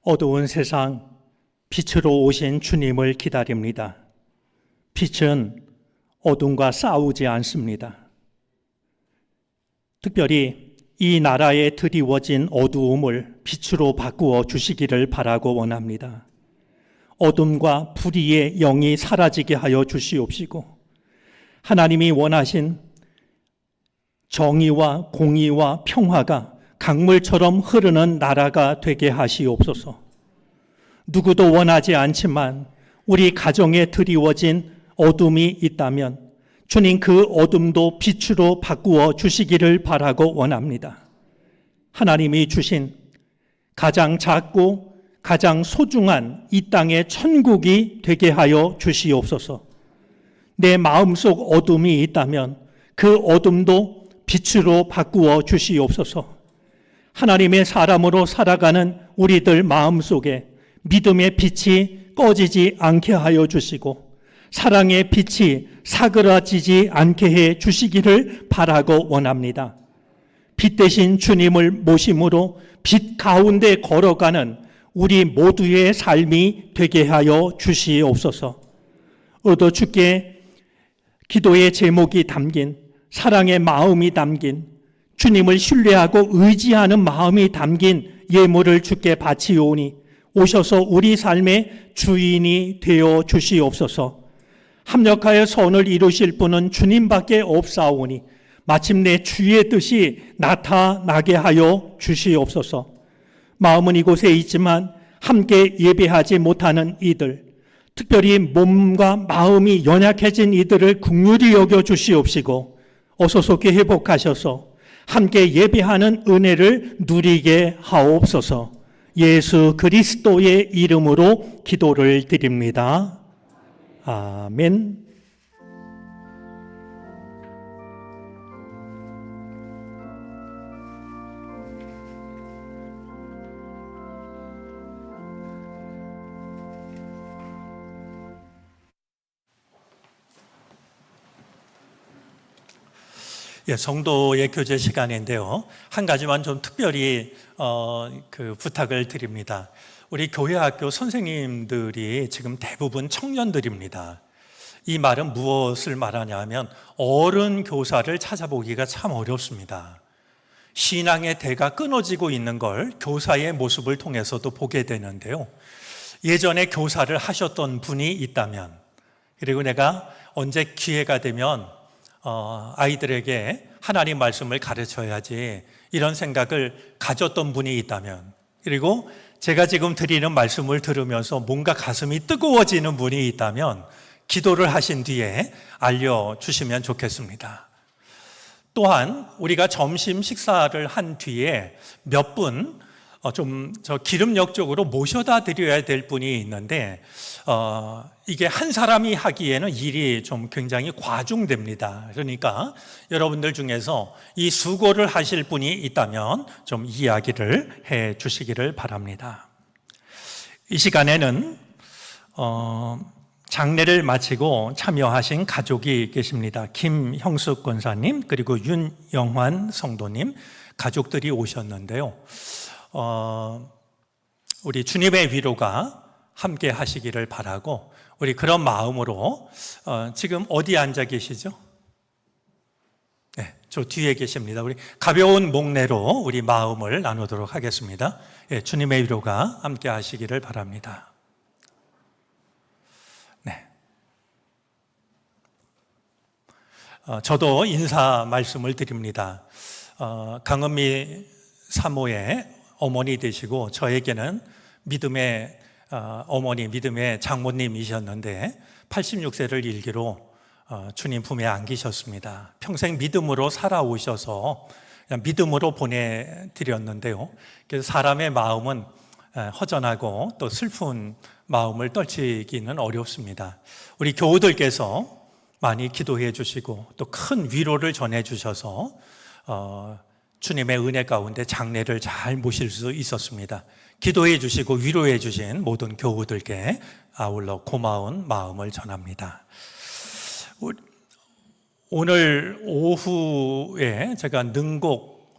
어두운 세상 빛으로 오신 주님을 기다립니다. 빛은 어둠과 싸우지 않습니다. 특별히 이 나라에 드리워진 어두움을 빛으로 바꾸어 주시기를 바라고 원합니다. 어둠과 불의의 영이 사라지게 하여 주시옵시고, 하나님이 원하신 정의와 공의와 평화가 강물처럼 흐르는 나라가 되게 하시옵소서. 누구도 원하지 않지만 우리 가정에 드리워진 어둠이 있다면 주님 그 어둠도 빛으로 바꾸어 주시기를 바라고 원합니다. 하나님이 주신 가장 작고 가장 소중한 이 땅의 천국이 되게 하여 주시옵소서. 내 마음속 어둠이 있다면 그 어둠도 빛으로 바꾸어 주시옵소서. 하나님의 사람으로 살아가는 우리들 마음속에 믿음의 빛이 꺼지지 않게 하여 주시고 사랑의 빛이 사그라지지 않게 해 주시기를 바라고 원합니다. 빛 대신 주님을 모심으로 빛 가운데 걸어가는 우리 모두의 삶이 되게 하여 주시옵소서. 얻어 주께 기도의 제목이 담긴, 사랑의 마음이 담긴, 주님을 신뢰하고 의지하는 마음이 담긴 예물을 주께 바치오니 오셔서 우리 삶의 주인이 되어 주시옵소서. 합력하여 선을 이루실 분은 주님밖에 없사오니 마침내 주의 뜻이 나타나게 하여 주시옵소서. 마음은 이곳에 있지만 함께 예배하지 못하는 이들, 특별히 몸과 마음이 연약해진 이들을 긍휼히 여겨 주시옵시고 어서속히 회복하셔서 함께 예배하는 은혜를 누리게 하옵소서. 예수 그리스도의 이름으로 기도를 드립니다. 아멘. 성도의 교제 시간인데요. 한 가지만 좀 특별히 부탁을 드립니다. 우리 교회 학교 선생님들이 지금 대부분 청년들입니다. 이 말은 무엇을 말하냐 하면 어른 교사를 찾아보기가 참 어렵습니다. 신앙의 대가 끊어지고 있는 걸 교사의 모습을 통해서도 보게 되는데요. 예전에 교사를 하셨던 분이 있다면, 그리고 내가 언제 기회가 되면 아이들에게 하나님 말씀을 가르쳐야지 이런 생각을 가졌던 분이 있다면, 그리고 제가 지금 드리는 말씀을 들으면서 뭔가 가슴이 뜨거워지는 분이 있다면 기도를 하신 뒤에 알려주시면 좋겠습니다. 또한 우리가 점심 식사를 한 뒤에 몇 분 기름역 쪽으로 모셔다 드려야 될 분이 있는데 이게 한 사람이 하기에는 일이 좀 굉장히 과중됩니다. 그러니까 여러분들 중에서 이 수고를 하실 분이 있다면 좀 이야기를 해 주시기를 바랍니다. 이 시간에는 장례를 마치고 참여하신 가족이 계십니다. 김형숙 권사님 그리고 윤영환 성도님 가족들이 오셨는데요. 우리 주님의 위로가 함께 하시기를 바라고, 우리 그런 마음으로 지금 어디 앉아 계시죠? 네, 저 뒤에 계십니다. 우리 가벼운 목례로 우리 마음을 나누도록 하겠습니다. 네, 주님의 위로가 함께 하시기를 바랍니다. 네. 저도 인사 말씀을 드립니다. 강은미 사모의 어머니 되시고 저에게는 믿음의 어머니, 믿음의 장모님이셨는데 86세를 일기로 주님 품에 안기셨습니다. 평생 믿음으로 살아오셔서 그냥 믿음으로 보내드렸는데요. 그래서 사람의 마음은 허전하고 또 슬픈 마음을 떨치기는 어렵습니다. 우리 교우들께서 많이 기도해 주시고 또 큰 위로를 전해 주셔서 주님의 은혜 가운데 장례를 잘 모실 수 있었습니다. 기도해 주시고 위로해 주신 모든 교우들께 아울러 고마운 마음을 전합니다. 오늘 오후에 제가 능곡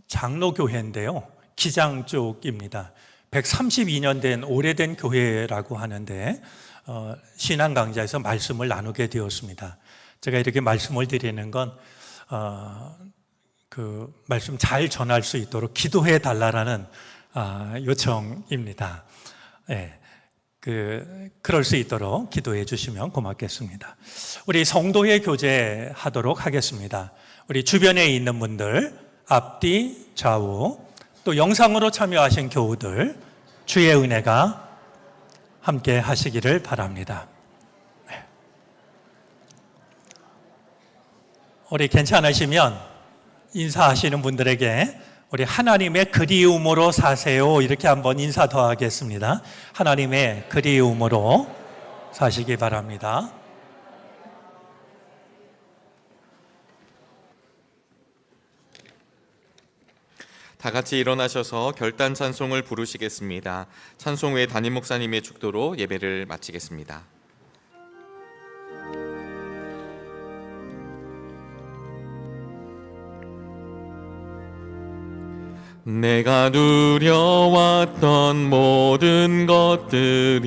장로교회인데요. 기장 쪽입니다. 132년 된 오래된 교회라고 하는데 신앙 강좌에서 말씀을 나누게 되었습니다. 제가 이렇게 말씀을 드리는 건 그 말씀 잘 전할 수 있도록 기도해 달라라는 요청입니다. 네, 그럴 수 있도록 기도해 주시면 고맙겠습니다. 우리 성도의 교제 하도록 하겠습니다. 우리 주변에 있는 분들, 앞뒤, 좌우, 또 영상으로 참여하신 교우들, 주의 은혜가 함께 하시기를 바랍니다. 네. 우리 괜찮으시면 인사하시는 분들에게 우리 하나님의 그리움으로 사세요 이렇게 한번 인사 더 하겠습니다. 하나님의 그리움으로 사시기 바랍니다. 다 같이 일어나셔서 결단 찬송을 부르시겠습니다. 찬송 후에 담임 목사님의 축도로 예배를 마치겠습니다. 내가 누려왔던 모든 것들이,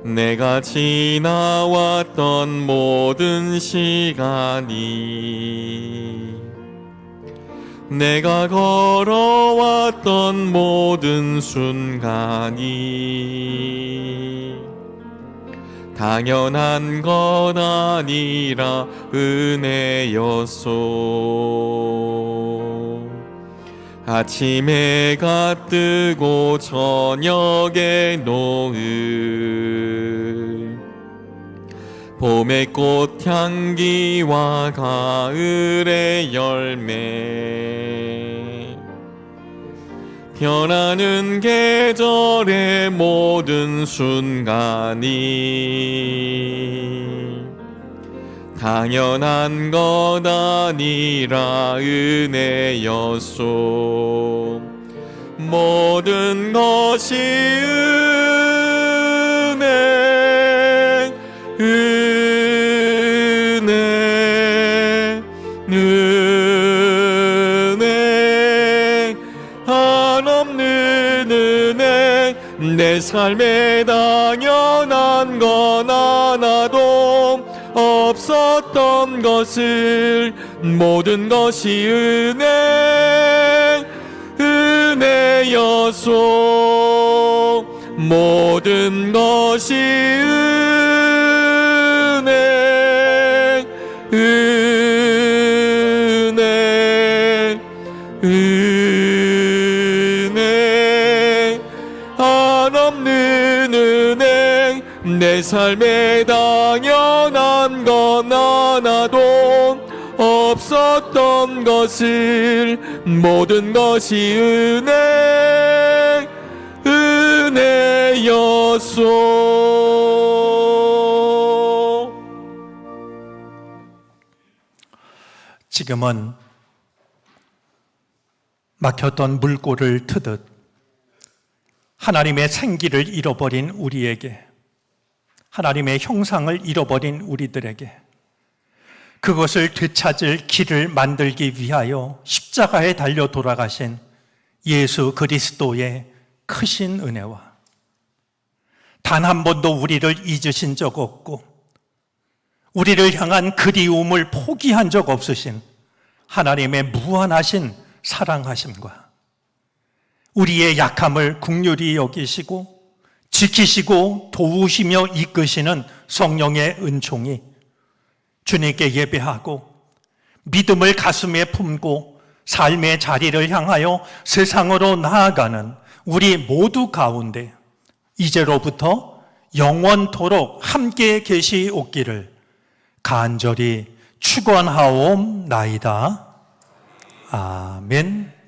내가 지나왔던 모든 시간이, 내가 걸어왔던 모든 순간이 당연한 것 아니라 은혜였소. 아침에 해가 뜨고 저녁에 노을, 봄의 꽃향기와 가을의 열매, 변하는 계절의 모든 순간이 당연한 것 아니라 은혜였소. 모든 것이 은혜, 한없는 은혜 내 삶에 당연한 건 하나도 없었던 것을 모든 것이 은혜였소 모든 것이 은혜 한없는 은혜 내 삶에 당연한 건 하나도 없었던 것을 모든 것이 은혜였소. 지금은 막혔던 물꼬를 트듯 하나님의 생기를 잃어버린 우리에게, 하나님의 형상을 잃어버린 우리들에게 그것을 되찾을 길을 만들기 위하여 십자가에 달려 돌아가신 예수 그리스도의 크신 은혜와 단 한 번도 우리를 잊으신 적 없고 우리를 향한 그리움을 포기한 적 없으신 하나님의 무한하신 사랑하심과 우리의 약함을 긍휼히 여기시고 지키시고 도우시며 이끄시는 성령의 은총이 주님께 예배하고 믿음을 가슴에 품고 삶의 자리를 향하여 세상으로 나아가는 우리 모두 가운데 이제로부터 영원토록 함께 계시옵기를 간절히 축원하옵나이다. 아멘.